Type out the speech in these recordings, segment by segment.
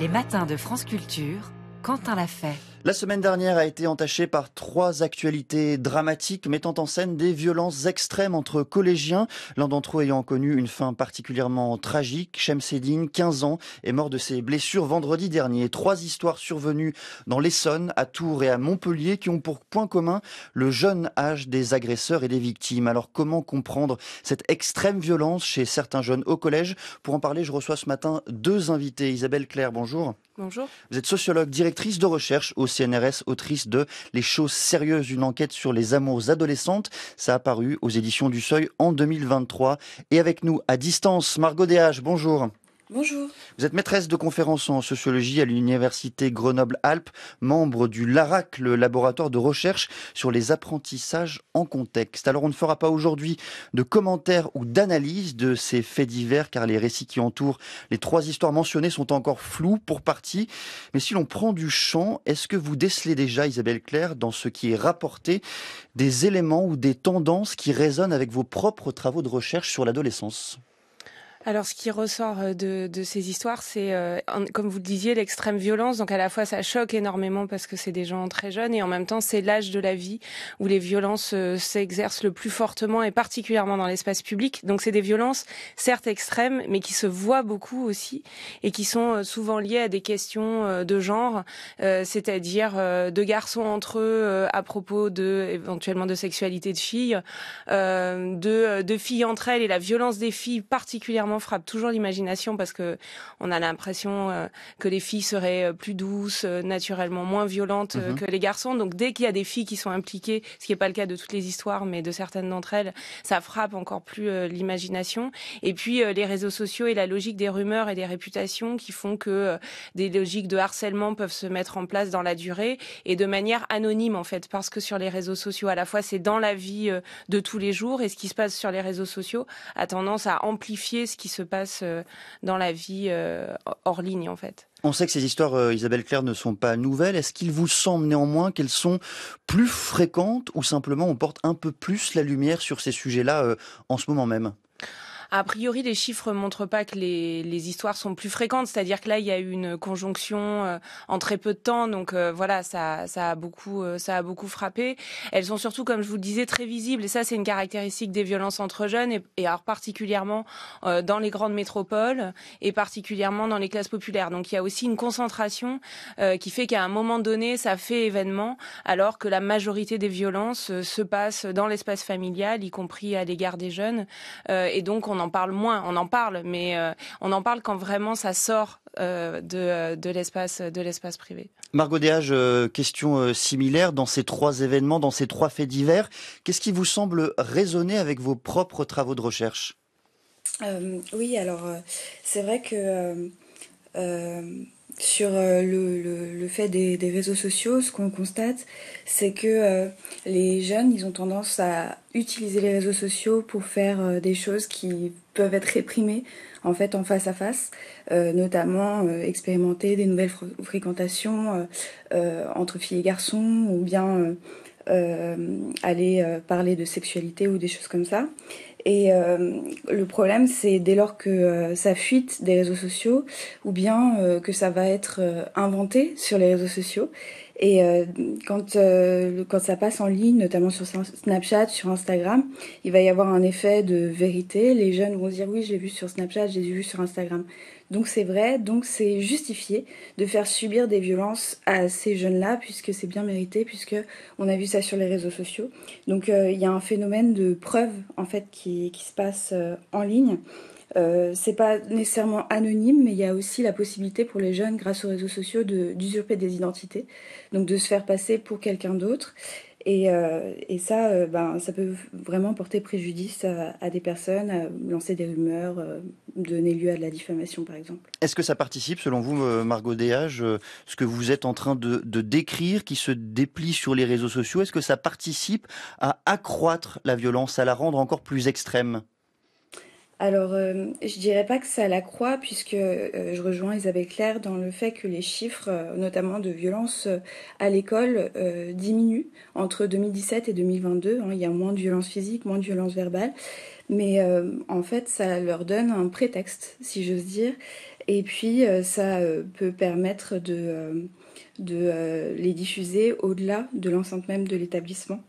Les matins de France Culture, Quentin l'a fait. La semaine dernière a été entachée par 3 actualités dramatiques mettant en scène des violences extrêmes entre collégiens, l'un d'entre eux ayant connu une fin particulièrement tragique. Chemseddine, 15 ans, est mort de ses blessures vendredi dernier. 3 histoires survenues dans l'Essonne, à Tours et à Montpellier qui ont pour point commun le jeune âge des agresseurs et des victimes. Alors comment comprendre cette extrême violence chez certains jeunes au collège? Pour en parler, je reçois ce matin 2 invités. Isabelle Claire, bonjour. Bonjour. Vous êtes sociologue, directrice de recherche au CNRS, autrice de Les choses sérieuses, une enquête sur les amours adolescentes. Ça a paru aux éditions du Seuil en 2023. Et avec nous, à distance, Margot Déage, bonjour. Bonjour. Vous êtes maîtresse de conférences en sociologie à l'université Grenoble-Alpes, membre du LARAC, le laboratoire de recherche sur les apprentissages en contexte. Alors on ne fera pas aujourd'hui de commentaires ou d'analyse de ces faits divers car les récits qui entourent les 3 histoires mentionnées sont encore flous pour partie. Mais si l'on prend du champ, est-ce que vous décelez déjà, Isabelle Claire, dans ce qui est rapporté, des éléments ou des tendances qui résonnent avec vos propres travaux de recherche sur l'adolescence ? Alors, ce qui ressort de ces histoires, c'est, comme vous le disiez, l'extrême violence. Donc, à la fois, ça choque énormément parce que c'est des gens très jeunes et en même temps, c'est l'âge de la vie où les violences s'exercent le plus fortement et particulièrement dans l'espace public. Donc, c'est des violences, certes extrêmes, mais qui se voient beaucoup aussi et qui sont souvent liées à des questions de genre, c'est-à-dire de garçons entre eux à propos éventuellement de sexualité de filles, de filles entre elles et la violence des filles particulièrement frappe toujours l'imagination parce que on a l'impression que les filles seraient plus douces, naturellement moins violentes que les garçons. Donc dès qu'il y a des filles qui sont impliquées, ce qui n'est pas le cas de toutes les histoires, mais de certaines d'entre elles, ça frappe encore plus l'imagination. Et puis les réseaux sociaux et la logique des rumeurs et des réputations qui font que des logiques de harcèlement peuvent se mettre en place dans la durée et de manière anonyme en fait, parce que sur les réseaux sociaux, à la fois c'est dans la vie de tous les jours et ce qui se passe sur les réseaux sociaux a tendance à amplifier ce qui se passe dans la vie hors ligne en fait. On sait que ces histoires, Isabelle Claire, ne sont pas nouvelles. Est-ce qu'il vous semble néanmoins qu'elles sont plus fréquentes ou simplement on porte un peu plus la lumière sur ces sujets-là en ce moment même ? A priori, les chiffres montrent pas que les histoires sont plus fréquentes, c'est-à-dire que là, il y a eu une conjonction en très peu de temps, donc voilà, ça a beaucoup frappé. Elles sont surtout, comme je vous le disais, très visibles, et ça, c'est une caractéristique des violences entre jeunes, et alors particulièrement dans les grandes métropoles, et particulièrement dans les classes populaires. Donc il y a aussi une concentration qui fait qu'à un moment donné, ça fait événement, alors que la majorité des violences se passent dans l'espace familial, y compris à l'égard des jeunes, et donc on en parle moins, on en parle, mais on en parle quand vraiment ça sort de l'espace privé. Margot Déage, question similaire dans ces 3 événements, dans ces 3 faits divers. Qu'est-ce qui vous semble résonner avec vos propres travaux de recherche ? Oui, alors c'est vrai que sur le fait des réseaux sociaux, ce qu'on constate, c'est que les jeunes, ils ont tendance à utiliser les réseaux sociaux pour faire des choses qui peuvent être réprimées en fait en face à face, notamment expérimenter des nouvelles fréquentations entre filles et garçons, ou bien aller parler de sexualité ou des choses comme ça. Et le problème, c'est dès lors que ça fuite des réseaux sociaux, ou bien que ça va être inventé sur les réseaux sociaux. Et quand ça passe en ligne, notamment sur Snapchat, sur Instagram, il va y avoir un effet de vérité. Les jeunes vont se dire oui, j'ai vu sur Snapchat, j'ai vu sur Instagram. Donc c'est vrai, donc c'est justifié de faire subir des violences à ces jeunes-là, puisque c'est bien mérité, puisque on a vu ça sur les réseaux sociaux. Donc il y a un phénomène de preuve en fait qui se passe en ligne. C'est pas nécessairement anonyme, mais il y a aussi la possibilité pour les jeunes, grâce aux réseaux sociaux, d'usurper des identités, donc de se faire passer pour quelqu'un d'autre. Et ça, ça peut vraiment porter préjudice à des personnes, à lancer des rumeurs, donner lieu à de la diffamation, par exemple. Est-ce que ça participe, selon vous, Margot Déage, ce que vous êtes en train de décrire, qui se déplie sur les réseaux sociaux, est-ce que ça participe à accroître la violence, à la rendre encore plus extrême ? Alors, je dirais pas que ça l'accroît, puisque je rejoins Isabelle Claire dans le fait que les chiffres, notamment de violence à l'école, diminuent entre 2017 et 2022. Hein. Il y a moins de violences physiques, moins de violences verbales, mais en fait, ça leur donne un prétexte, si j'ose dire. Et puis, ça peut permettre de les diffuser au-delà de l'enceinte même de l'établissement.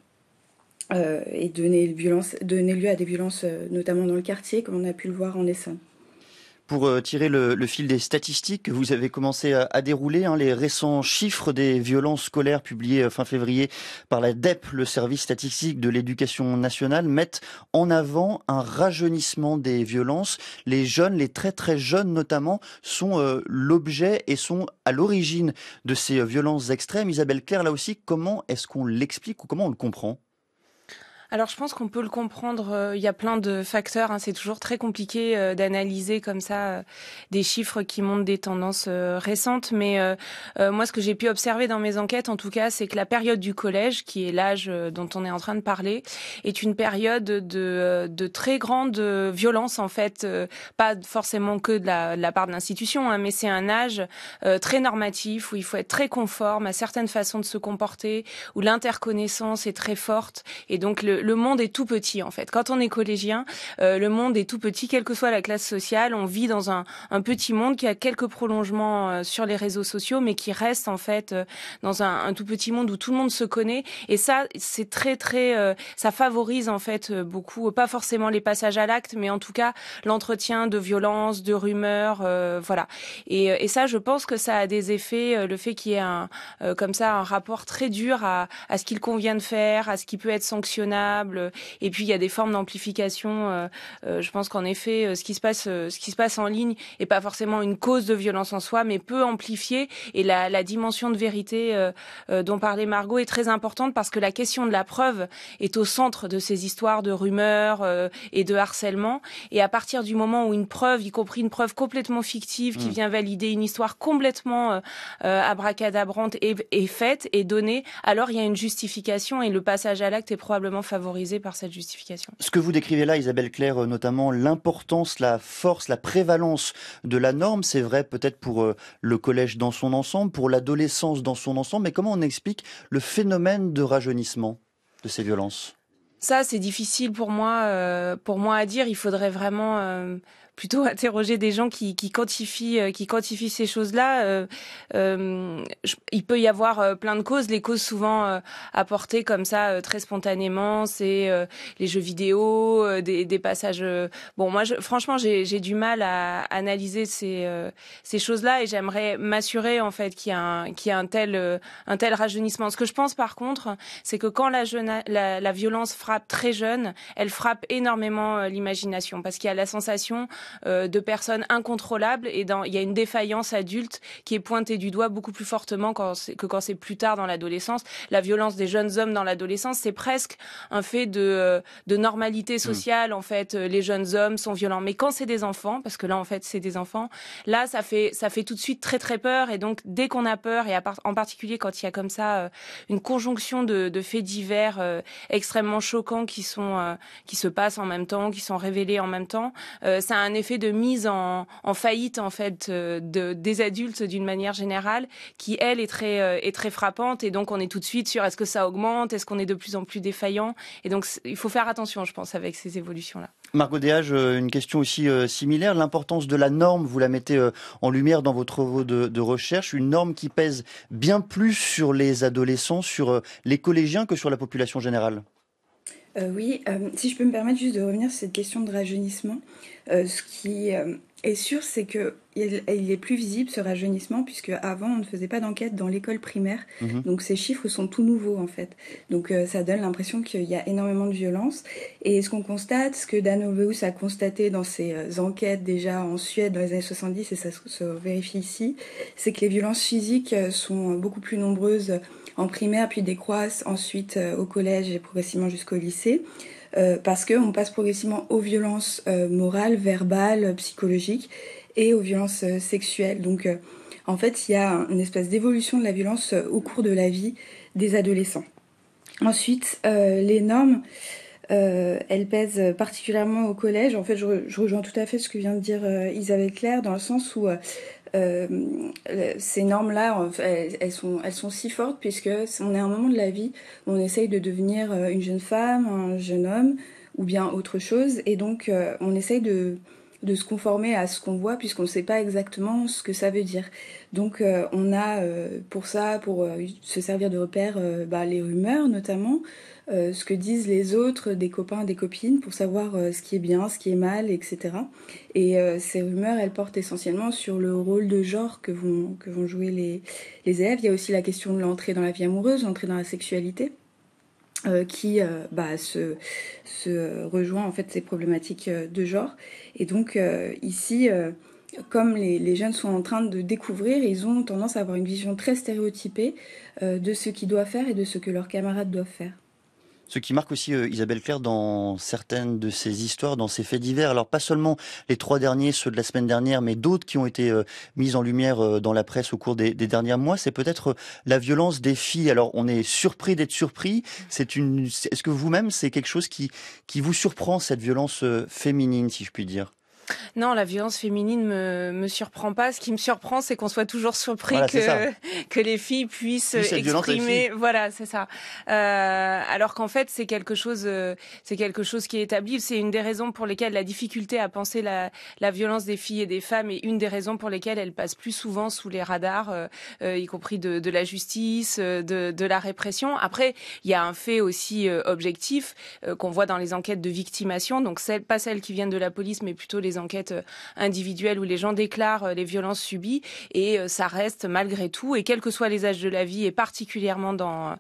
Et donner lieu à des violences, notamment dans le quartier, comme on a pu le voir en Essonne. Pour tirer le fil des statistiques que vous avez commencé à dérouler, hein, les récents chiffres des violences scolaires publiés fin février par la DEP, le service statistique de l'éducation nationale, mettent en avant un rajeunissement des violences. Les jeunes, les très très jeunes notamment, sont l'objet et sont à l'origine de ces violences extrêmes. Isabelle Claire, là aussi, comment est-ce qu'on l'explique ou comment on le comprend ? Alors je pense qu'on peut le comprendre, il y a plein de facteurs, hein, c'est toujours très compliqué d'analyser comme ça des chiffres qui montrent des tendances récentes, mais moi ce que j'ai pu observer dans mes enquêtes en tout cas, c'est que la période du collège, qui est l'âge dont on est en train de parler, est une période de très grande violence en fait, pas forcément que de la part de l'institution, hein, mais c'est un âge très normatif où il faut être très conforme à certaines façons de se comporter, où l'interconnaissance est très forte et donc le monde est tout petit en fait. Quand on est collégien, le monde est tout petit, quelle que soit la classe sociale. On vit dans un petit monde qui a quelques prolongements sur les réseaux sociaux, mais qui reste en fait dans un tout petit monde où tout le monde se connaît. Et ça, c'est très ça favorise en fait beaucoup, pas forcément les passages à l'acte, mais en tout cas l'entretien de violences, de rumeurs, voilà. Et ça, je pense que ça a des effets. Le fait qu'il y ait comme ça un rapport très dur à ce qu'il convient de faire, à ce qui peut être sanctionnable. Et puis il y a des formes d'amplification. Je pense qu'en effet, ce qui se passe en ligne est pas forcément une cause de violence en soi, mais peut amplifier. Et la dimension de vérité dont parlait Margot est très importante parce que la question de la preuve est au centre de ces histoires de rumeurs et de harcèlement. Et à partir du moment où une preuve, y compris une preuve complètement fictive, qui vient valider une histoire complètement abracadabrante, est faite et donnée, alors il y a une justification et le passage à l'acte est probablement favorisé par cette justification. Ce que vous décrivez là, Isabelle Claire, notamment l'importance, la force, la prévalence de la norme, c'est vrai peut-être pour le collège dans son ensemble, pour l'adolescence dans son ensemble, mais comment on explique le phénomène de rajeunissement de ces violences ? Ça, c'est difficile pour moi à dire. Il faudrait vraiment plutôt interroger des gens qui quantifient ces choses-là. Il peut y avoir plein de causes. Les causes souvent apportées comme ça très spontanément, c'est les jeux vidéo, des passages. Bon, moi, franchement, j'ai du mal à analyser ces choses-là et j'aimerais m'assurer en fait qu'il y a un tel rajeunissement. Ce que je pense par contre, c'est que quand la violence frappe très jeune, elle frappe énormément l'imagination parce qu'il y a la sensation de personnes incontrôlables et il y a une défaillance adulte qui est pointée du doigt beaucoup plus fortement quand c'est plus tard dans l'adolescence. La violence des jeunes hommes dans l'adolescence, c'est presque un fait de normalité sociale. En fait, les jeunes hommes sont violents. Mais quand c'est des enfants, parce que là, en fait, c'est des enfants, là, ça fait tout de suite très, très peur. Et donc, dès qu'on a peur, et en particulier quand il y a comme ça une conjonction de faits divers extrêmement choquants qui se passent en même temps, qui sont révélés en même temps, ça a un effet de mise en faillite en fait des adultes d'une manière générale qui elle est très frappante et donc on est tout de suite sur est-ce que ça augmente, est-ce qu'on est de plus en plus défaillant et donc il faut faire attention je pense avec ces évolutions là. Margot Déage, une question aussi similaire, l'importance de la norme, vous la mettez en lumière dans vos travaux de recherche, une norme qui pèse bien plus sur les adolescents, sur les collégiens que sur la population générale. Oui, si je peux me permettre juste de revenir sur cette question de rajeunissement, ce qui est sûr, c'est que il est plus visible ce rajeunissement puisque avant on ne faisait pas d'enquête dans l'école primaire, donc ces chiffres sont tout nouveaux en fait. Donc ça donne l'impression qu'il y a énormément de violence. Et ce qu'on constate, ce que Dan Oveus a constaté dans ses enquêtes déjà en Suède dans les années 70 et ça se vérifie ici, c'est que les violences physiques sont beaucoup plus nombreuses en primaire, puis décroissent ensuite au collège et progressivement jusqu'au lycée, parce qu'on passe progressivement aux violences morales, verbales, psychologiques et aux violences sexuelles. Donc en fait, il y a une espèce d'évolution de la violence au cours de la vie des adolescents. Ensuite, les normes, elle pèse particulièrement au collège. En fait, je rejoins tout à fait ce que vient de dire Isabelle Claire, dans le sens où ces normes-là, elles sont si fortes, puisque on est à un moment de la vie où on essaye de devenir une jeune femme, un jeune homme, ou bien autre chose, et donc on essaye de se conformer à ce qu'on voit, puisqu'on ne sait pas exactement ce que ça veut dire. Donc on a pour ça, pour se servir de repère, les rumeurs notamment, ce que disent les autres, des copains, des copines, pour savoir ce qui est bien, ce qui est mal, etc. Et ces rumeurs, elles portent essentiellement sur le rôle de genre que vont jouer les élèves. Il y a aussi la question de l'entrée dans la vie amoureuse, l'entrée dans la sexualité, qui se rejoint en fait ces problématiques de genre. Et donc ici, comme les jeunes sont en train de découvrir, ils ont tendance à avoir une vision très stéréotypée de ce qu'ils doivent faire et de ce que leurs camarades doivent faire. Ce qui marque aussi Isabelle Claire dans certaines de ces histoires, dans ces faits divers, alors pas seulement les 3 derniers, ceux de la semaine dernière, mais d'autres qui ont été mis en lumière dans la presse au cours des derniers mois, c'est peut-être la violence des filles. Alors on est surpris d'être surpris. Est-ce que vous-même, c'est quelque chose qui vous surprend, cette violence féminine, si je puis dire? Non, la violence féminine me surprend pas. Ce qui me surprend, c'est qu'on soit toujours surpris voilà, que les filles puissent cette exprimer. Voilà, c'est ça. Alors qu'en fait, c'est quelque chose qui est établi. C'est une des raisons pour lesquelles la difficulté à penser la violence des filles et des femmes est une des raisons pour lesquelles elle passe plus souvent sous les radars, y compris de la justice, de la répression. Après, il y a un fait aussi objectif qu'on voit dans les enquêtes de victimation. Donc pas celles qui viennent de la police, mais plutôt les enquêtes individuelles où les gens déclarent les violences subies, et ça reste malgré tout, et quels que soient les âges de la vie, et particulièrement dans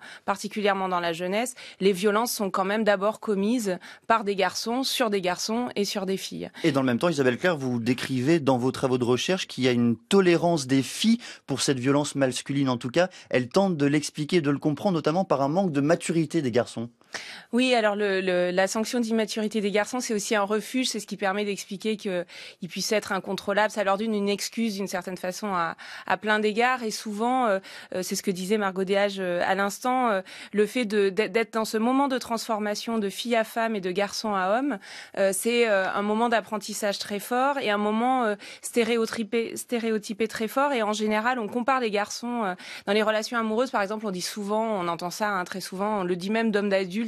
la jeunesse, les violences sont quand même d'abord commises par des garçons sur des garçons et sur des filles. Et dans le même temps, Isabelle Claire, vous décrivez dans vos travaux de recherche qu'il y a une tolérance des filles pour cette violence masculine. En tout cas, elles tentent de l'expliquer, de le comprendre, notamment par un manque de maturité des garçons. Oui, alors la sanction d'immaturité des garçons, c'est aussi un refuge, c'est ce qui permet d'expliquer qu'ils puissent être incontrôlables. Ça leur donne une excuse d'une certaine façon à plein d'égards, et souvent, c'est ce que disait Margot Déage à l'instant, le fait d'être dans ce moment de transformation de fille à femme et de garçon à homme, c'est un moment d'apprentissage très fort et un moment stéréotypé très fort, et en général, on compare les garçons dans les relations amoureuses, par exemple, on dit souvent, on entend ça très souvent, on le dit même d'hommes adultes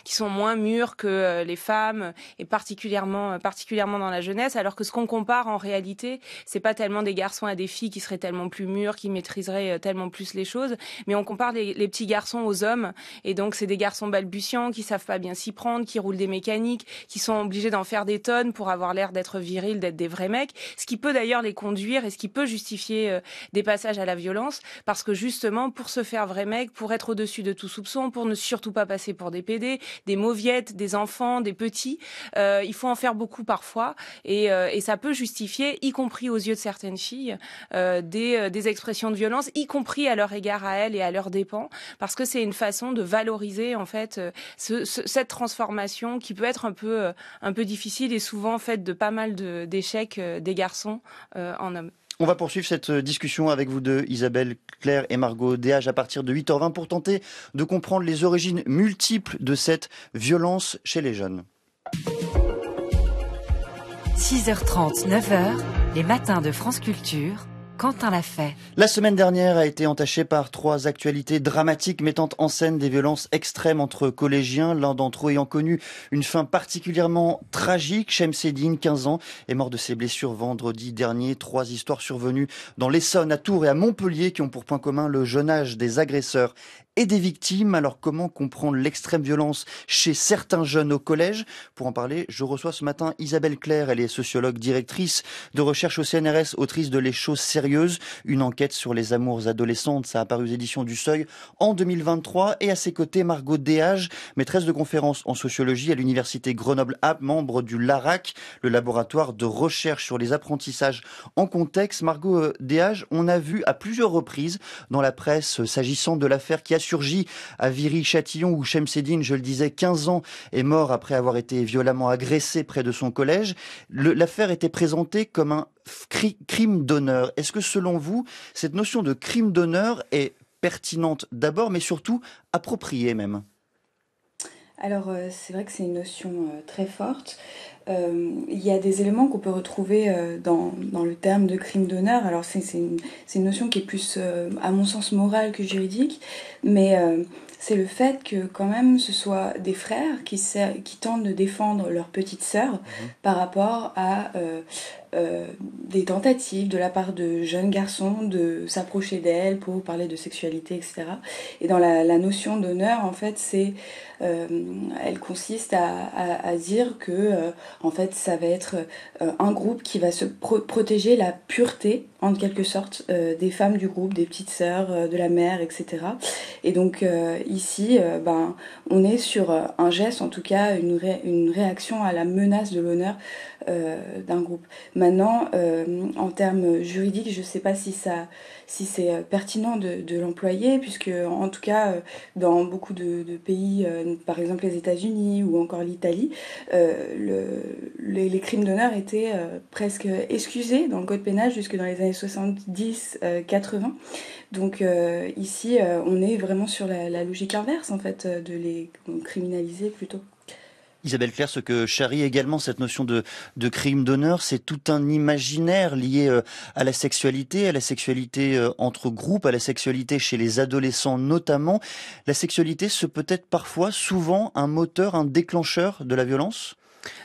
qui sont moins mûrs que les femmes, et particulièrement dans la jeunesse, alors que ce qu'on compare en réalité, c'est pas tellement des garçons à des filles qui seraient tellement plus mûrs, qui maîtriseraient tellement plus les choses, mais on compare les petits garçons aux hommes, et donc c'est des garçons balbutiants qui savent pas bien s'y prendre, qui roulent des mécaniques, qui sont obligés d'en faire des tonnes pour avoir l'air d'être virils, d'être des vrais mecs, ce qui peut d'ailleurs les conduire et ce qui peut justifier des passages à la violence, parce que justement, pour se faire vrais mecs, pour être au-dessus de tout soupçon, pour ne surtout pas passer pour des PD, des mauviettes, des enfants, des petits. Il faut en faire beaucoup parfois, et ça peut justifier, y compris aux yeux de certaines filles, des expressions de violence, y compris à leur égard à elles et à leurs dépens, parce que c'est une façon de valoriser en fait cette transformation qui peut être un peu difficile et souvent faite de pas mal d'échecs des garçons en hommes. On va poursuivre cette discussion avec vous deux, Isabelle Claire et Margot Déage, à partir de 8h20 pour tenter de comprendre les origines multiples de cette violence chez les jeunes. 6h30, 9h, les matins de France Culture. Quentin l'a fait. La semaine dernière a été entachée par 3 actualités dramatiques mettant en scène des violences extrêmes entre collégiens, l'un d'entre eux ayant connu une fin particulièrement tragique. Chemseddine, 15 ans, est mort de ses blessures vendredi dernier. 3 histoires survenues dans l'Essonne, à Tours et à Montpellier qui ont pour point commun le jeune âge des agresseurs et des victimes. Alors comment comprendre l'extrême violence chez certains jeunes au collège? Pour en parler, je reçois ce matin Isabelle Claire. Elle est sociologue, directrice de recherche au CNRS, autrice de Les choses sérieuses, une enquête sur les amours adolescentes. Ça a paru aux éditions du Seuil en 2023. Et à ses côtés, Margot Déage, maîtresse de conférences en sociologie à l'université Grenoble-Alpes, membre du LARAC, le laboratoire de recherche sur les apprentissages en contexte. Margot Déage, on a vu à plusieurs reprises dans la presse, s'agissant de l'affaire qui a surgi à Viry-Châtillon, où Chemseddine, je le disais, 15 ans, est mort après avoir été violemment agressé près de son collège. L'affaire était présentée comme un crime d'honneur. Est-ce que selon vous, cette notion de crime d'honneur est pertinente d'abord, mais surtout appropriée même? Alors, c'est vrai que c'est une notion très forte. Il y a des éléments qu'on peut retrouver dans le terme de crime d'honneur. Alors, c'est une notion qui est plus, à mon sens, morale que juridique, mais c'est le fait que, quand même, ce soit des frères qui tentent de défendre leur petite sœur par rapport à des tentatives de la part de jeunes garçons de s'approcher d'elle pour parler de sexualité, etc. Et dans la notion d'honneur, en fait, elle consiste à dire que en fait ça va être un groupe qui va se protéger la pureté en quelque sorte des femmes du groupe, des petites sœurs, de la mère, etc. Et donc ici on est sur un geste, en tout cas une réaction à la menace de l'honneur d'un groupe. Maintenant en termes juridiques, je ne sais pas si c'est pertinent de l'employer, puisque en tout cas dans beaucoup de pays, par exemple les États-Unis ou encore l'Italie, les crimes d'honneur étaient presque excusés dans le code pénal jusque dans les années 70-80. Donc ici, on est vraiment sur la logique inverse, en fait, de les criminaliser plutôt. Isabelle Claire, ce que charrie également cette notion de crime d'honneur, c'est tout un imaginaire lié à la sexualité entre groupes, à la sexualité chez les adolescents notamment. La sexualité, c'est peut-être parfois, souvent, un moteur, un déclencheur de la violence ?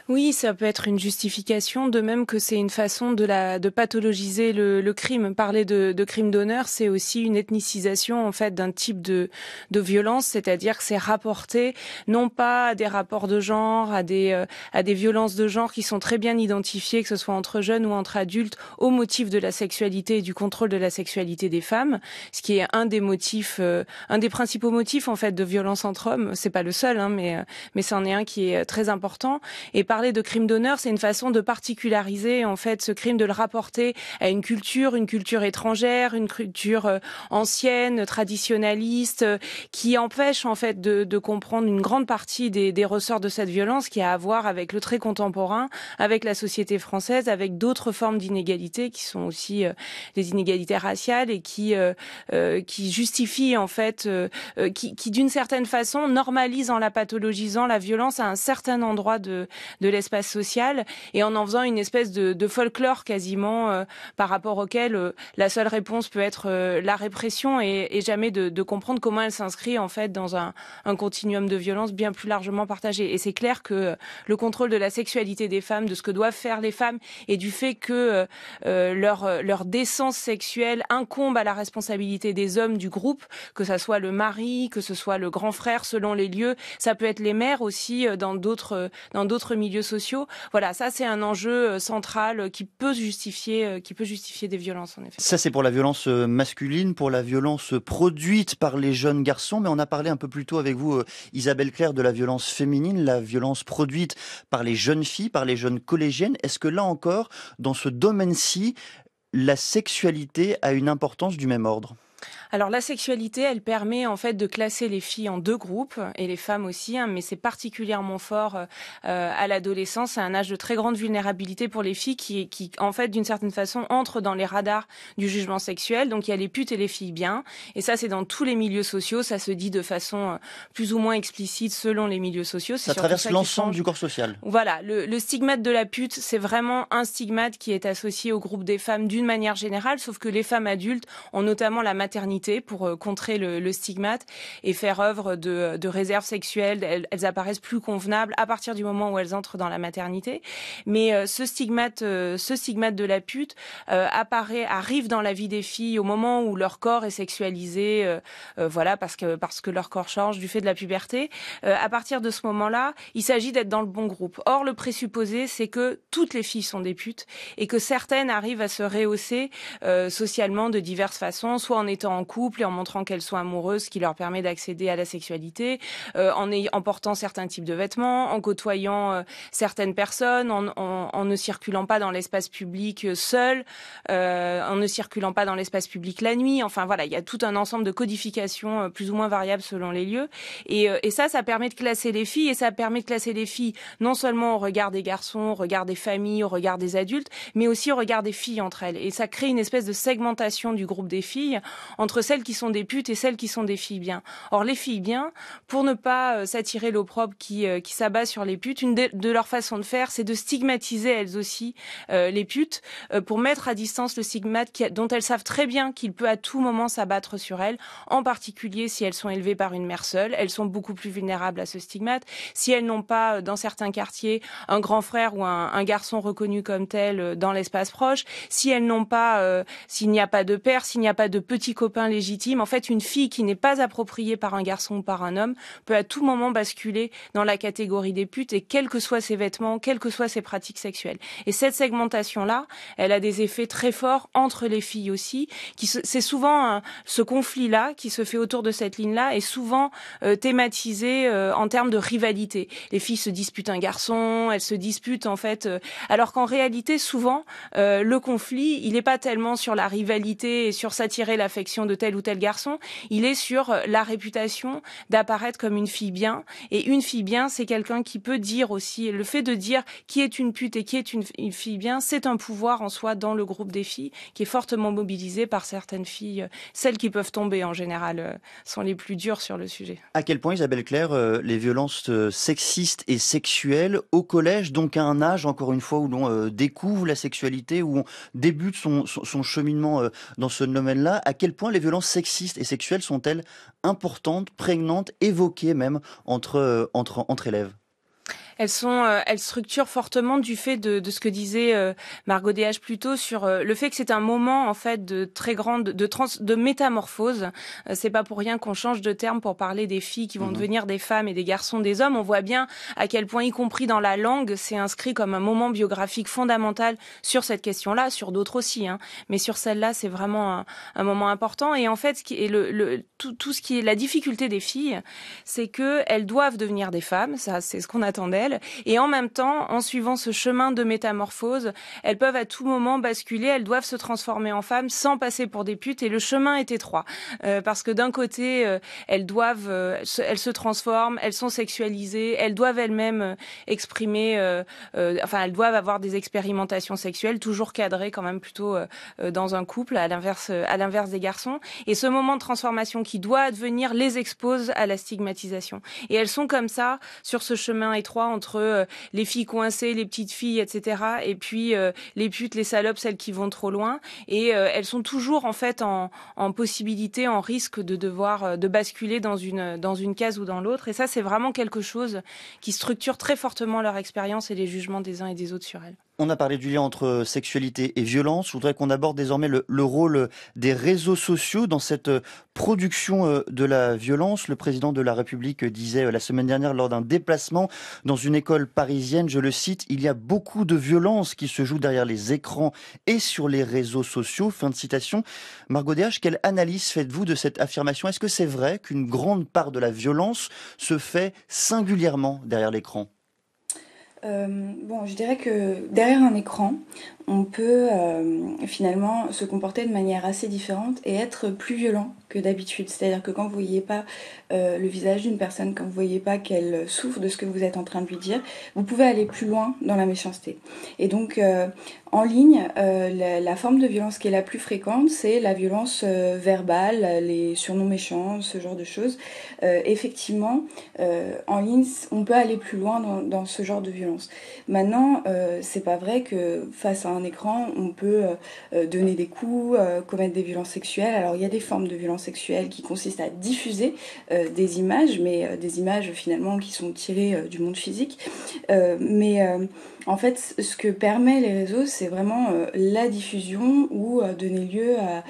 Oui, ça peut être une justification, de même que c'est une façon de pathologiser le crime. Parler de crime d'honneur, c'est aussi une ethnicisation en fait d'un type de violence, c'est-à-dire que c'est rapporté non pas à des rapports de genre, à des violences de genre qui sont très bien identifiées, que ce soit entre jeunes ou entre adultes, au motif de la sexualité et du contrôle de la sexualité des femmes, ce qui est un des principaux motifs en fait de violence entre hommes. C'est pas le seul, mais c'en est un qui est très important. Et parler de crime d'honneur, c'est une façon de particulariser en fait ce crime, de le rapporter à une culture étrangère, une culture ancienne, traditionnaliste, qui empêche en fait de comprendre une grande partie des ressorts de cette violence qui a à voir avec le très contemporain, avec la société française, avec d'autres formes d'inégalités qui sont aussi des inégalités raciales et qui justifient en fait, qui d'une certaine façon normalisent en la pathologisant la violence à un certain endroit de l'espace social et en faisant une espèce de folklore quasiment par rapport auquel la seule réponse peut être la répression et jamais de comprendre comment elle s'inscrit en fait dans un continuum de violence bien plus largement partagé. Et c'est clair que le contrôle de la sexualité des femmes, de ce que doivent faire les femmes et du fait que leur décence sexuelle incombe à la responsabilité des hommes du groupe, que ça soit le mari, que ce soit le grand frère selon les lieux, ça peut être les mères aussi dans d'autres milieux sociaux. Voilà, ça c'est un enjeu central qui peut justifier des violences en effet. Ça c'est pour la violence masculine, pour la violence produite par les jeunes garçons, mais on a parlé un peu plus tôt avec vous, Isabelle Claire, de la violence féminine, la violence produite par les jeunes filles, par les jeunes collégiennes. Est-ce que là encore, dans ce domaine-ci, la sexualité a une importance du même ordre ? Alors la sexualité, elle permet en fait de classer les filles en deux groupes et les femmes aussi, mais c'est particulièrement fort à l'adolescence, à un âge de très grande vulnérabilité pour les filles qui en fait d'une certaine façon entrent dans les radars du jugement sexuel. Donc il y a les putes et les filles bien, et ça c'est dans tous les milieux sociaux, ça se dit de façon plus ou moins explicite selon les milieux sociaux. Ça traverse l'ensemble du corps social. Voilà, le stigmate de la pute, c'est vraiment un stigmate qui est associé au groupe des femmes d'une manière générale, sauf que les femmes adultes ont notamment la maternité pour contrer le stigmate et faire œuvre de réserve sexuelle. Elles apparaissent plus convenables à partir du moment où elles entrent dans la maternité. Mais ce stigmate de la pute arrive dans la vie des filles au moment où leur corps est sexualisé, voilà, parce que leur corps change du fait de la puberté. À partir de ce moment-là, il s'agit d'être dans le bon groupe. Or, le présupposé, c'est que toutes les filles sont des putes et que certaines arrivent à se rehausser socialement de diverses façons, soit en étant en couple et en montrant qu'elles sont amoureuses, ce qui leur permet d'accéder à la sexualité, en portant certains types de vêtements, en côtoyant certaines personnes, en ne circulant pas dans l'espace public seul, en ne circulant pas dans l'espace public la nuit. Enfin voilà, il y a tout un ensemble de codifications plus ou moins variables selon les lieux. Et ça permet de classer les filles, et ça permet de classer les filles non seulement au regard des garçons, au regard des familles, au regard des adultes, mais aussi au regard des filles entre elles. Et ça crée une espèce de segmentation du groupe des filles entre entre celles qui sont des putes et celles qui sont des filles bien. Or, les filles bien, pour ne pas s'attirer l'opprobre qui s'abat sur les putes, une de leurs façons de faire, c'est de stigmatiser elles aussi les putes, pour mettre à distance le stigmate dont elles savent très bien qu'il peut à tout moment s'abattre sur elles, en particulier si elles sont élevées par une mère seule. Elles sont beaucoup plus vulnérables à ce stigmate. Si elles n'ont pas, dans certains quartiers, un grand frère ou un garçon reconnu comme tel dans l'espace proche, si elles n'ont pas, s'il n'y a pas de père, s'il n'y a pas de petit copain légitime, en fait, une fille qui n'est pas appropriée par un garçon ou par un homme peut à tout moment basculer dans la catégorie des putes, et quels que soient ses vêtements, quelles que soient ses pratiques sexuelles. Et cette segmentation-là, elle a des effets très forts entre les filles aussi. C'est souvent ce conflit-là qui se fait autour de cette ligne-là est souvent thématisé en termes de rivalité. Les filles se disputent un garçon, elles se disputent en fait, alors qu'en réalité, souvent, le conflit, il n'est pas tellement sur la rivalité et sur s'attirer l'affection de tel ou tel garçon, il est sur la réputation d'apparaître comme une fille bien. Et une fille bien, c'est quelqu'un qui peut dire aussi, le fait de dire qui est une pute et qui est une fille bien, c'est un pouvoir en soi dans le groupe des filles qui est fortement mobilisé par certaines filles. Celles qui peuvent tomber en général sont les plus dures sur le sujet. À quel point, Isabelle Claire, les violences sexistes et sexuelles au collège, donc à un âge, encore une fois, où l'on découvre la sexualité, où on débute son cheminement dans ce domaine-là, à quel point les violences sexistes et sexuelles sont-elles importantes, prégnantes, évoquées même entre élèves? Elles structurent fortement du fait de ce que disait Margot Déage plus tôt sur le fait que c'est un moment en fait de très grande de métamorphose. C'est pas pour rien qu'on change de terme pour parler des filles qui vont devenir des femmes et des garçons des hommes. On voit bien à quel point, y compris dans la langue, c'est inscrit comme un moment biographique fondamental sur cette question-là, sur d'autres aussi, hein. Mais sur celle-là, c'est vraiment un moment important. Et en fait, ce qui est tout ce qui est la difficulté des filles, c'est que elles doivent devenir des femmes. Ça, c'est ce qu'on attendait. Et en même temps, en suivant ce chemin de métamorphose, elles peuvent à tout moment basculer, elles doivent se transformer en femmes sans passer pour des putes, et le chemin est étroit. Parce que d'un côté, elles se transforment, elles sont sexualisées, elles doivent elles-mêmes exprimer, elles doivent avoir des expérimentations sexuelles, toujours cadrées quand même plutôt dans un couple, à l'inverse des garçons. Et ce moment de transformation qui doit advenir les expose à la stigmatisation. Et elles sont comme ça, sur ce chemin étroit entre les filles coincées, les petites filles, etc. Et puis les putes, les salopes, celles qui vont trop loin. Et elles sont toujours en fait en possibilité, en risque de devoir de basculer dans une case ou dans l'autre. Et ça, c'est vraiment quelque chose qui structure très fortement leur expérience et les jugements des uns et des autres sur elles. On a parlé du lien entre sexualité et violence. Je voudrais qu'on aborde désormais le rôle des réseaux sociaux dans cette production de la violence. Le président de la République disait la semaine dernière lors d'un déplacement dans une école parisienne, je le cite, « Il y a beaucoup de violence qui se joue derrière les écrans et sur les réseaux sociaux ». Fin de citation. Margot Déage, quelle analyse faites-vous de cette affirmation? Est-ce que c'est vrai qu'une grande part de la violence se fait singulièrement derrière l'écran? Je dirais que derrière un écran, on peut finalement se comporter de manière assez différente et être plus violent que d'habitude. C'est-à-dire que quand vous voyez pas le visage d'une personne, quand vous voyez pas qu'elle souffre de ce que vous êtes en train de lui dire, vous pouvez aller plus loin dans la méchanceté. Et donc, en ligne, la forme de violence qui est la plus fréquente, c'est la violence verbale, les surnoms méchants, ce genre de choses. Effectivement, en ligne, on peut aller plus loin dans ce genre de violence. Maintenant, c'est pas vrai que face à un écran, on peut donner des coups, commettre des violences sexuelles. Alors, il y a des formes de violences sexuelles qui consistent à diffuser des images, mais des images finalement qui sont tirées du monde physique. En fait, ce que permet les réseaux, c'est vraiment la diffusion ou donner lieu à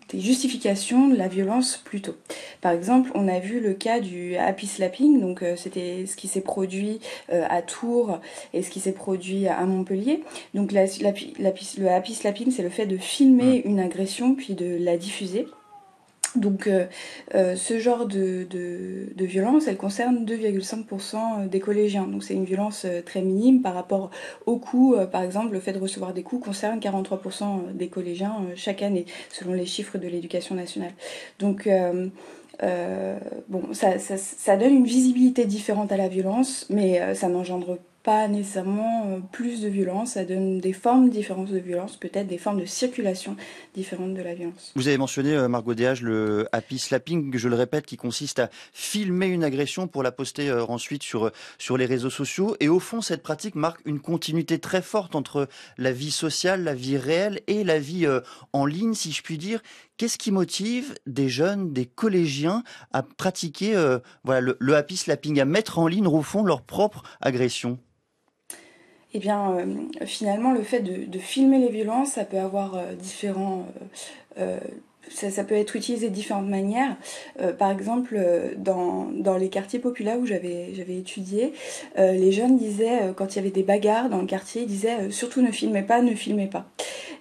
des justifications de la violence plutôt. Par exemple, on a vu le cas du happy slapping, donc c'était ce qui s'est produit à Tours et ce qui s'est produit à Montpellier. Donc le happy slapping, c'est le fait de filmer une agression puis de la diffuser. Donc ce genre de violence, elle concerne 2,5% des collégiens. Donc c'est une violence très minime par rapport aux coups. Par exemple, le fait de recevoir des coups concerne 43% des collégiens chaque année, selon les chiffres de l'Éducation nationale. Donc ça donne une visibilité différente à la violence, mais ça n'engendre pas nécessairement plus de violence, ça donne des formes différentes de violence, peut-être des formes de circulation différentes de la violence. Vous avez mentionné, Margot Déage, le happy slapping, je le répète, qui consiste à filmer une agression pour la poster ensuite sur les réseaux sociaux. Et au fond, cette pratique marque une continuité très forte entre la vie sociale, la vie réelle et la vie en ligne, si je puis dire. Qu'est-ce qui motive des jeunes, des collégiens à pratiquer le happy slapping, à mettre en ligne, au fond, leur propre agression ? Eh bien, finalement, le fait de filmer les violences, ça peut avoir différents... ça peut être utilisé de différentes manières. Par exemple, dans les quartiers populaires où j'avais étudié, les jeunes disaient, quand il y avait des bagarres dans le quartier, ils disaient surtout ne filmez pas, ne filmez pas.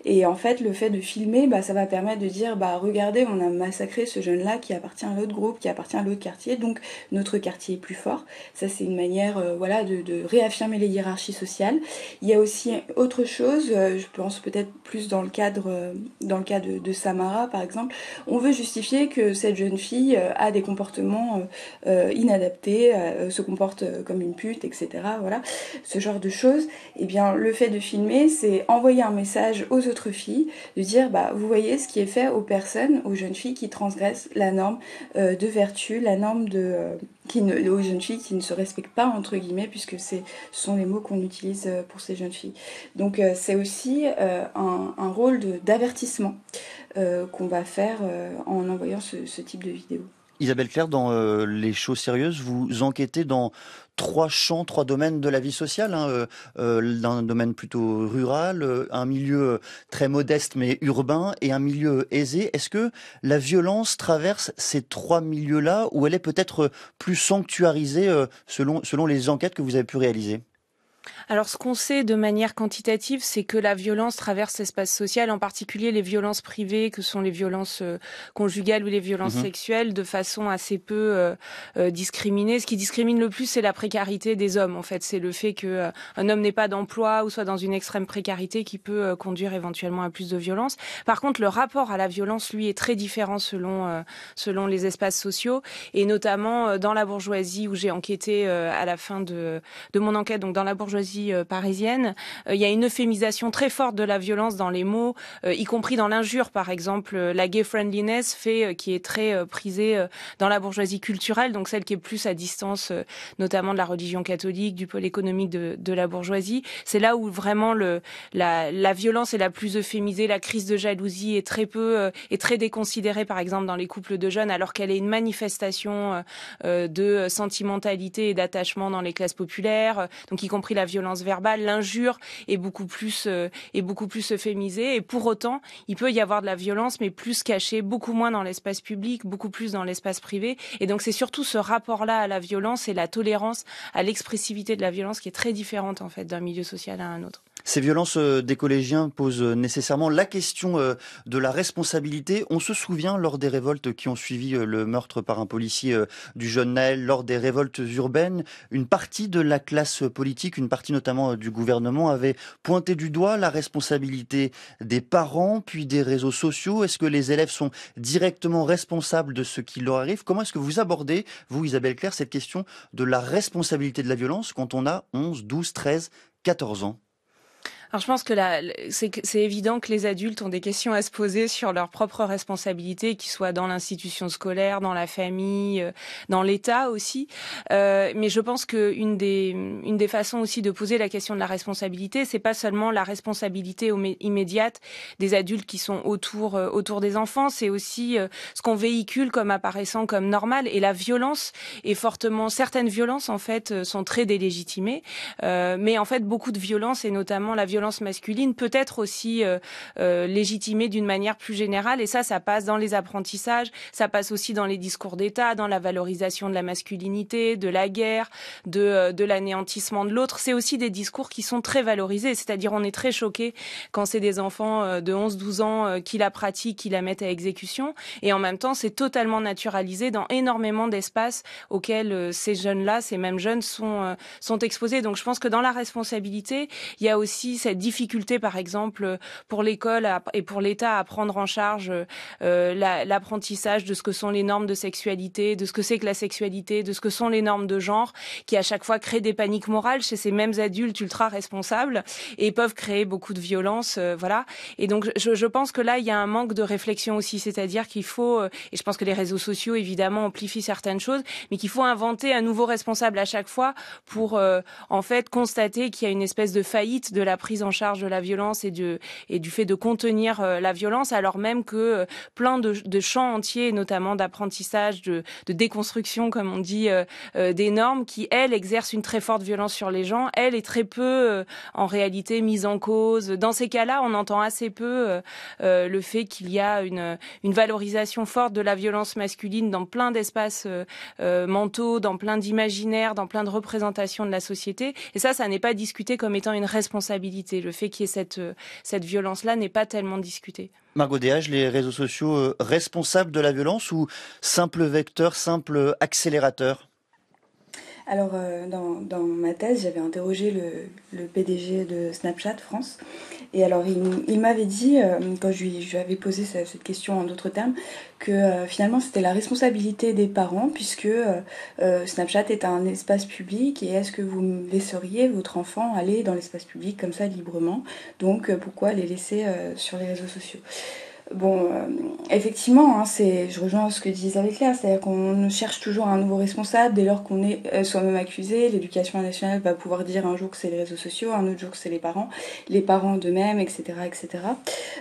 Et en fait, le fait de filmer, ça va permettre de dire, regardez, on a massacré ce jeune-là qui appartient à l'autre groupe, qui appartient à l'autre quartier, donc notre quartier est plus fort. Ça, c'est une manière de réaffirmer les hiérarchies sociales. Il y a aussi autre chose, je pense peut-être plus dans le cas de Samara, par exemple. On veut justifier que cette jeune fille a des comportements inadaptés, se comporte comme une pute, etc. Voilà, ce genre de choses. Eh bien, le fait de filmer, c'est envoyer un message aux autres filles, de dire, vous voyez ce qui est fait aux personnes, aux jeunes filles qui transgressent la norme de vertu, la norme aux jeunes filles qui ne se respectent pas, entre guillemets, puisque ce sont les mots qu'on utilise pour ces jeunes filles. Donc c'est aussi un rôle d'avertissement qu'on va faire en envoyant ce type de vidéo. Isabelle Claire, dans Les choses sérieuses, vous enquêtez dans 3 champs, 3 domaines de la vie sociale, un domaine plutôt rural, un milieu très modeste mais urbain et un milieu aisé. Est-ce que la violence traverse ces 3 milieux-là ou elle est peut-être plus sanctuarisée selon les enquêtes que vous avez pu réaliser ? Alors, ce qu'on sait de manière quantitative, c'est que la violence traverse l'espace social, en particulier les violences privées, que sont les violences conjugales ou les violences sexuelles, de façon assez peu discriminée. Ce qui discrimine le plus, c'est la précarité des hommes. En fait, c'est le fait que un homme n'ait pas d'emploi ou soit dans une extrême précarité qui peut conduire éventuellement à plus de violence. Par contre, le rapport à la violence, lui, est très différent selon les espaces sociaux, et notamment dans la bourgeoisie où j'ai enquêté à la fin de mon enquête, donc dans la bourgeoisie parisienne, il y a une euphémisation très forte de la violence dans les mots, y compris dans l'injure, par exemple. La gay friendliness qui est très prisée dans la bourgeoisie culturelle, donc celle qui est plus à distance, notamment de la religion catholique, du pôle économique de la bourgeoisie. C'est là où vraiment la violence est la plus euphémisée. La crise de jalousie est très déconsidérée, par exemple, dans les couples de jeunes, alors qu'elle est une manifestation de sentimentalité et d'attachement dans les classes populaires, donc y compris la violence verbale. L'injure est beaucoup plus euphémisée, et pour autant, il peut y avoir de la violence, mais plus cachée, beaucoup moins dans l'espace public, beaucoup plus dans l'espace privé. Et donc c'est surtout ce rapport-là à la violence et la tolérance à l'expressivité de la violence qui est très différente en fait d'un milieu social à un autre. Ces violences des collégiens posent nécessairement la question de la responsabilité. On se souvient, lors des révoltes qui ont suivi le meurtre par un policier du jeune Naël, lors des révoltes urbaines, une partie de la classe politique, une partie notamment du gouvernement, avait pointé du doigt la responsabilité des parents, puis des réseaux sociaux. Est-ce que les élèves sont directement responsables de ce qui leur arrive ? Comment est-ce que vous abordez, vous, Isabelle Claire, cette question de la responsabilité de la violence quand on a 11, 12, 13, 14 ans ? Alors je pense que c'est évident que les adultes ont des questions à se poser sur leur propre responsabilité, qu'ils soient dans l'institution scolaire, dans la famille, dans l'État aussi. Mais je pense que une des façons aussi de poser la question de la responsabilité, c'est pas seulement la responsabilité immédiate des adultes qui sont autour des enfants, c'est aussi ce qu'on véhicule comme apparaissant comme normal. Et la violence est certaines violences en fait sont très délégitimées, mais en fait beaucoup de violences, et notamment la violence masculine, peut être aussi légitimée d'une manière plus générale, et ça passe dans les apprentissages, ça passe aussi dans les discours d'État, dans la valorisation de la masculinité, de la guerre, de l'anéantissement de l'autre. C'est aussi des discours qui sont très valorisés, c'est-à-dire on est très choqué quand c'est des enfants de 11-12 ans qui la pratiquent, qui la mettent à exécution, et en même temps c'est totalement naturalisé dans énormément d'espaces auxquels ces jeunes-là, ces mêmes jeunes sont exposés. Donc je pense que dans la responsabilité, il y a aussi cette difficulté, par exemple, pour l'école et pour l'État à prendre en charge l'apprentissage de ce que sont les normes de sexualité, de ce que c'est que la sexualité, de ce que sont les normes de genre, qui à chaque fois créent des paniques morales chez ces mêmes adultes ultra responsables et peuvent créer beaucoup de violence, voilà. Et donc je pense que là il y a un manque de réflexion aussi, c'est-à-dire qu'il faut, et je pense que les réseaux sociaux évidemment amplifient certaines choses, mais qu'il faut inventer un nouveau responsable à chaque fois pour en fait constater qu'il y a une espèce de faillite de la prise en charge de la violence et du fait de contenir la violence, alors même que plein de champs entiers, notamment d'apprentissage, de déconstruction, comme on dit, des normes, qui, elle, exercent une très forte violence sur les gens. Elle est très peu, en réalité, mise en cause. Dans ces cas-là, on entend assez peu le fait qu'il y a une valorisation forte de la violence masculine dans plein d'espaces mentaux, dans plein d'imaginaires, dans plein de représentations de la société. Et ça n'est pas discuté comme étant une responsabilité. Le fait qu'il y ait cette violence-là n'est pas tellement discuté. Margot Déage, les réseaux sociaux responsables de la violence ou simple vecteur, simple accélérateur? Alors, dans ma thèse, j'avais interrogé le PDG de Snapchat France. Et alors, il m'avait dit, quand je lui avais posé cette question en d'autres termes, que finalement, c'était la responsabilité des parents, puisque Snapchat est un espace public. Et est-ce que vous laisseriez votre enfant aller dans l'espace public comme ça, librement? Donc, pourquoi les laisser sur les réseaux sociaux? Bon, effectivement, hein, je rejoins ce que disait avec Claire, c'est-à-dire qu'on cherche toujours un nouveau responsable dès lors qu'on est soi-même accusé. L'éducation nationale va pouvoir dire un jour que c'est les réseaux sociaux, un autre jour que c'est les parents d'eux-mêmes, etc., etc.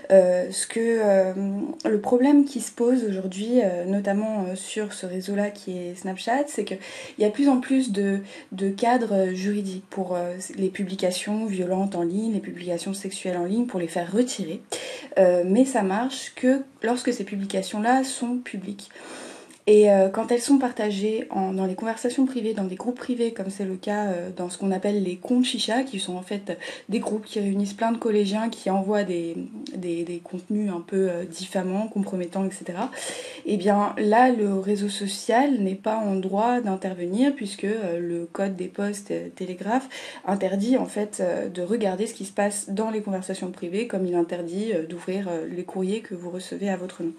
Le problème qui se pose aujourd'hui, notamment sur ce réseau-là qui est Snapchat, c'est qu'il y a de plus en plus de cadres juridiques pour les publications violentes en ligne, les publications sexuelles en ligne, pour les faire retirer. Mais ça marche que lorsque ces publications-là sont publiques. Et quand elles sont partagées dans les conversations privées, dans des groupes privés, comme c'est le cas dans ce qu'on appelle les comptes chicha, qui sont en fait des groupes qui réunissent plein de collégiens qui envoient des contenus un peu diffamants, compromettants, etc. Et bien là, le réseau social n'est pas en droit d'intervenir puisque le code des postes télégraphes interdit en fait de regarder ce qui se passe dans les conversations privées, comme il interdit d'ouvrir les courriers que vous recevez à votre nom.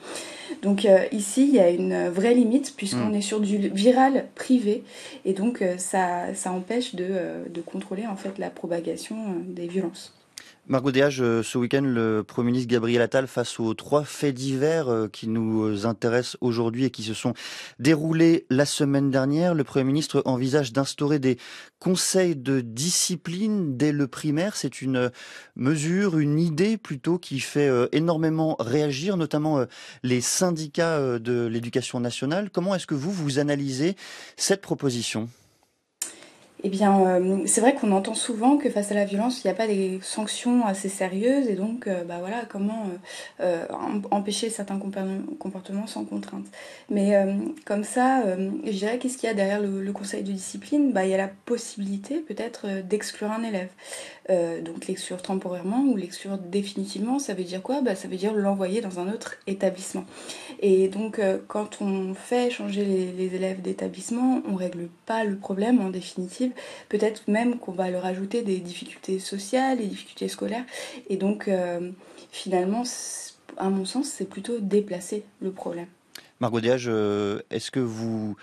Donc ici, il y a une vraie limite puisqu'on est sur du viral privé et donc ça empêche de contrôler en fait la propagation des violences. Margot Déage, ce week-end, le Premier ministre Gabriel Attal, face aux 3 faits divers qui nous intéressent aujourd'hui et qui se sont déroulés la semaine dernière, le Premier ministre envisage d'instaurer des conseils de discipline dès le primaire. C'est une mesure, une idée plutôt qui fait énormément réagir, notamment les syndicats de l'éducation nationale. Comment est-ce que vous analysez cette proposition ? Eh bien, c'est vrai qu'on entend souvent que face à la violence, il n'y a pas des sanctions assez sérieuses et donc, voilà, comment empêcher certains comportements sans contrainte. Mais comme ça, je dirais, qu'est-ce qu'il y a derrière le conseil de discipline? Il y a la possibilité peut-être d'exclure un élève. Donc l'exclure temporairement ou l'exclure définitivement, ça veut dire quoi? Ça veut dire l'envoyer dans un autre établissement. Et donc quand on fait changer les élèves d'établissement, on règle pas le problème en définitive. Peut-être même qu'on va leur ajouter des difficultés sociales, des difficultés scolaires. Et donc finalement, à mon sens, c'est plutôt déplacer le problème. Margot Déage, est-ce que vous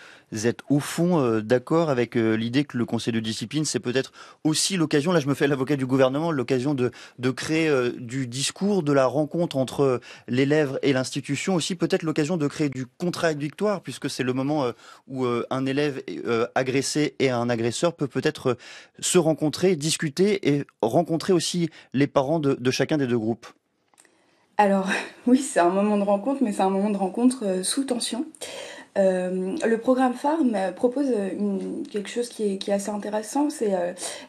êtes au fond d'accord avec l'idée que le conseil de discipline, c'est peut-être aussi l'occasion, là je me fais l'avocat du gouvernement, l'occasion de créer du discours, de la rencontre entre l'élève et l'institution, aussi peut-être l'occasion de créer du contradictoire, puisque c'est le moment où un élève agressé et un agresseur peut peut-être se rencontrer, discuter et rencontrer aussi les parents de chacun des deux groupes. Alors oui, c'est un moment de rencontre, mais c'est un moment de rencontre sous tension. Le programme phare propose quelque chose qui est assez intéressant, c'est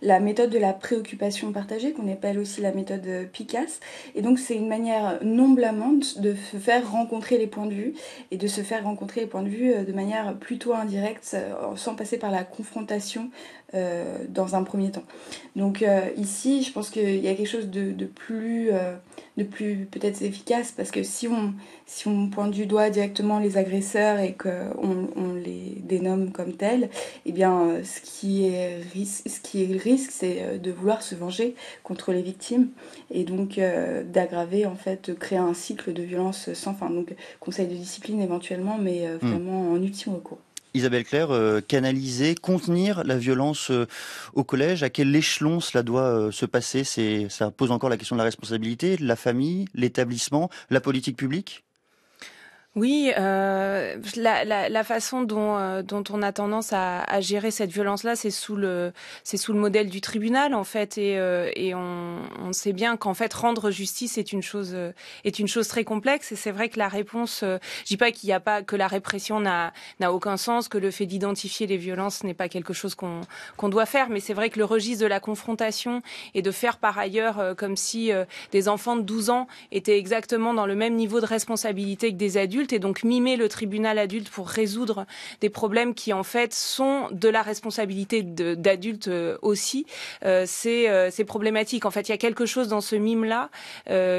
la méthode de la préoccupation partagée, qu'on appelle aussi la méthode PICAS. Et donc c'est une manière non blâmante de faire rencontrer les points de vue, et de se faire rencontrer les points de vue de manière plutôt indirecte, sans passer par la confrontation dans un premier temps. Donc ici, je pense qu'il y a quelque chose de plus peut-être efficace, parce que si on pointe du doigt directement les agresseurs et qu'on les dénomme comme tels, eh bien ce qui est le risque, c'est de vouloir se venger contre les victimes, et donc d'aggraver, en fait, de créer un cycle de violence sans fin. Donc conseil de discipline éventuellement, mais vraiment en ultime recours. Isabelle Claire, canaliser, contenir la violence au collège, à quel échelon cela doit se passer? Ça pose encore la question de la responsabilité, de la famille, l'établissement, la politique publique? Oui, la façon dont on a tendance à gérer cette violence-là, c'est sous le modèle du tribunal, en fait, et on sait bien qu'en fait rendre justice est une chose très complexe. Et c'est vrai que la réponse, je dis pas qu'il n'y a pas, que la répression n'a aucun sens, que le fait d'identifier les violences n'est pas quelque chose qu'on doit faire, mais c'est vrai que le registre de la confrontation et de faire par ailleurs comme si des enfants de 12 ans étaient exactement dans le même niveau de responsabilité que des adultes, et donc mimer le tribunal adulte pour résoudre des problèmes qui en fait sont de la responsabilité d'adultes aussi, c'est problématique. En fait, il y a quelque chose dans ce mime-là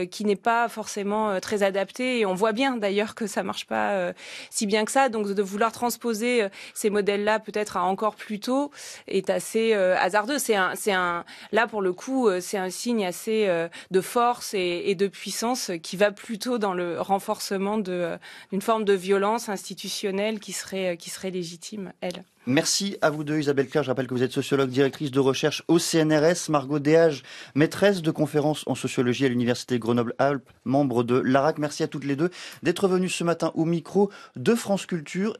qui n'est pas forcément très adapté, et on voit bien d'ailleurs que ça marche pas si bien que ça. Donc de vouloir transposer ces modèles-là peut-être à encore plus tôt est assez hasardeux. Là pour le coup, c'est un signe assez de force et de puissance qui va plutôt dans le renforcement d'une forme de violence institutionnelle qui serait légitime, elle. Merci à vous deux, Isabelle Claire. Je rappelle que vous êtes sociologue, directrice de recherche au CNRS. Margot Déage, maîtresse de conférences en sociologie à l'Université Grenoble-Alpes, membre de l'ARAC. Merci à toutes les deux d'être venues ce matin au micro de France Culture.